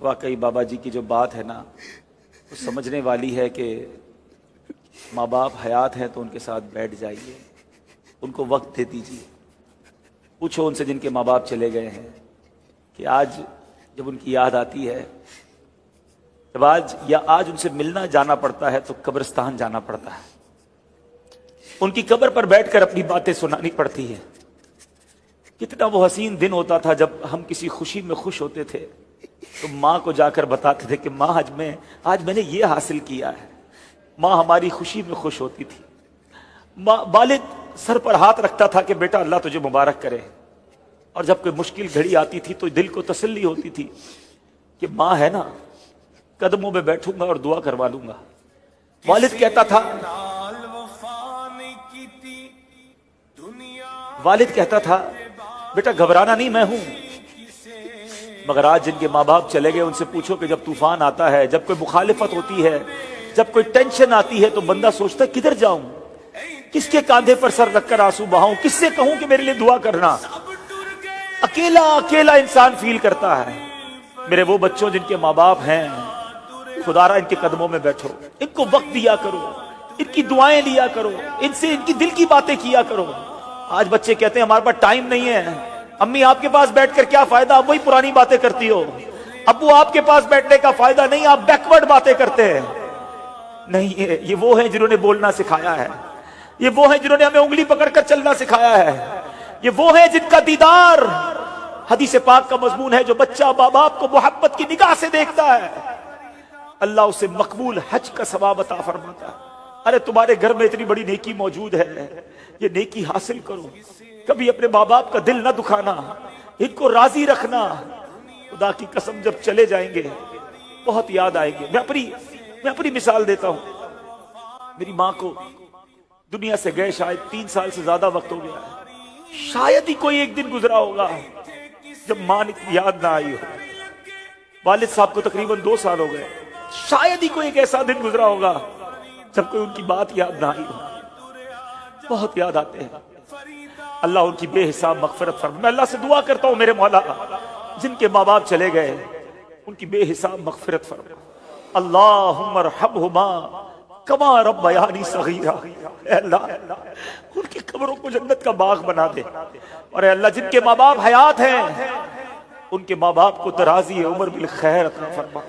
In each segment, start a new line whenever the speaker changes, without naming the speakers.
واقعی بابا جی کی جو بات ہے نا وہ سمجھنے والی ہے کہ ماں باپ حیات ہیں تو ان کے ساتھ بیٹھ جائیے، ان کو وقت دے دیجیے. پوچھو ان سے جن کے ماں باپ چلے گئے ہیں کہ آج جب ان کی یاد آتی ہے، جب آج ان سے ملنا جانا پڑتا ہے تو قبرستان جانا پڑتا ہے، ان کی قبر پر بیٹھ کر اپنی باتیں سنانی پڑتی ہے. کتنا وہ حسین دن ہوتا تھا جب ہم کسی خوشی میں خوش ہوتے تھے تو ماں کو جا کر بتاتے تھے کہ ماں آج میں نے یہ حاصل کیا ہے. ماں ہماری خوشی میں خوش ہوتی تھی. والد سر پر ہاتھ رکھتا تھا کہ بیٹا اللہ تجھے مبارک کرے، اور جب کوئی مشکل گھڑی آتی تھی تو دل کو تسلی ہوتی تھی کہ ماں ہے نا، قدموں میں بیٹھوں گا اور دعا کروا لوں گا. والد کہتا تھا بیٹا گھبرانا نہیں، میں ہوں. مگر آج جن کے ماں باپ چلے گئے ان سے پوچھو کہ جب طوفان آتا ہے، جب کوئی مخالفت ہوتی ہے، جب کوئی ٹینشن آتی ہے تو بندہ سوچتا ہے کدھر جاؤں، کس کے کاندھے پر سر رکھ کر آنسو بہاؤں، کس سے کہوں کہ میرے لیے دعا کرنا. اکیلا انسان فیل کرتا ہے. میرے وہ بچوں جن کے ماں باپ ہیں، خدا را ان کے قدموں میں بیٹھو، ان کو وقت دیا کرو، ان کی دعائیں لیا کرو، ان سے ان کی دل کی باتیں کیا کرو. آج بچے کہتے ہیں ہمارے پاس ٹائم نہیں ہے. امی آپ کے پاس بیٹھ کر کیا فائدہ، آپ وہی پرانی باتیں کرتی ہو. ابو آپ کے پاس بیٹھنے کا فائدہ نہیں، آپ بیکورڈ باتیں کرتے ہیں. نہیں، یہ وہ ہیں جنہوں نے بولنا سکھایا ہے، یہ وہ ہیں جنہوں نے ہمیں انگلی پکڑ کر چلنا سکھایا ہے، یہ وہ ہیں جن کا دیدار حدیث پاک کا مضمون ہے. جو بچہ ماں باپ کو محبت کی نگاہ سے دیکھتا ہے اللہ اسے مقبول حج کا ثواب عطا فرماتا ہے. ارے تمہارے گھر میں اتنی بڑی نیکی موجود ہے، یہ نیکی حاصل کرو. کبھی اپنے ماں باپ کا دل نہ دکھانا، ان کو راضی رکھنا. خدا کی قسم جب چلے جائیں گے بہت یاد آئیں گے. میں اپنی مثال دیتا ہوں. میری ماں کو دنیا سے گئے شاید 3 سال سے زیادہ وقت ہو گیا ہے. شاید ہی کوئی ایک دن گزرا ہوگا جب ماں کی یاد نہ آئی ہو. والد صاحب کو تقریباً 2 سال ہو گئے. شاید ہی کوئی ایک ایسا دن گزرا ہوگا جب کوئی ان کی بات یاد نہ آئی ہو. بہت یاد آتے ہیں. اللہ ان کی بے حساب مغفرت فرمائے. میں اللہ سے دعا کرتا ہوں میرے مولا جن کے ماں باپ چلے گئے ان کی بے حساب مغفرت فرمائے. اللہم ارحمہما کما ربیانی صغیرا. اے اللہ ان کی قبروں کو جنت کا باغ بنا دے. اور اے اللہ جن کے ماں باپ حیات ہیں ان کے ماں باپ کو درازی عمر بالخیر عطا فرما.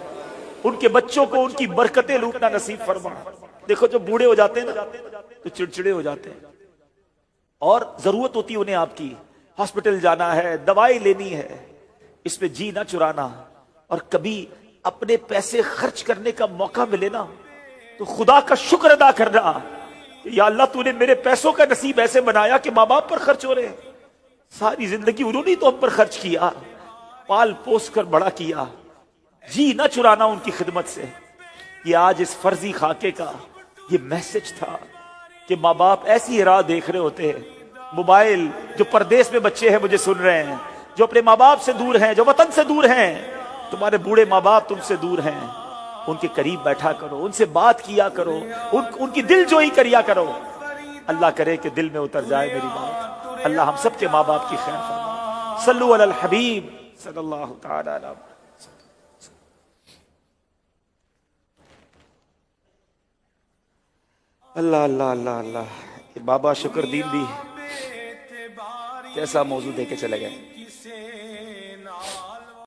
ان کے بچوں کو ان کی برکتیں لوٹنا نصیب فرما. دیکھو جب بوڑھے ہو جاتے ہیں نا تو چڑچڑے ہو جاتے ہیں، اور ضرورت ہوتی ہے انہیں آپ کی، ہاسپٹل جانا ہے، دوائی لینی ہے. اس پہ جی نہ چرانا. اور کبھی اپنے پیسے خرچ کرنے کا موقع ملے نا تو خدا کا شکر ادا کرنا کہ یا اللہ تو نے میرے پیسوں کا نصیب ایسے بنایا کہ ماں باپ پر خرچ ہو رہے ہیں. ساری زندگی انہوں نے تو ہم پر خرچ کیا، پال پوس کر بڑا کیا. جی نہ چرانا ان کی خدمت سے. یہ آج اس فرضی خاکے کا یہ میسج تھا کہ ماں باپ ایسی راہ دیکھ رہے ہوتے ہیں. موبائل جو پردیس میں بچے ہیں مجھے سن رہے ہیں، جو اپنے ماں باپ سے دور ہیں، جو وطن سے دور ہیں، تمہارے بوڑھے ماں باپ تم سے دور ہیں، ان کے قریب بیٹھا کرو، ان سے بات کیا کرو، ان کی دل جوئی کریا کرو. اللہ کرے کہ دل میں اتر جائے میری بات. اللہ ہم سب کے ماں باپ کی خیر فرمائے. صلو علی الحبیب صلی اللہ تعالی علیہ. اللہ اللہ اللہ اللہ. بابا شکر دین بھی کیسا موضوع دے کے چلے گئے.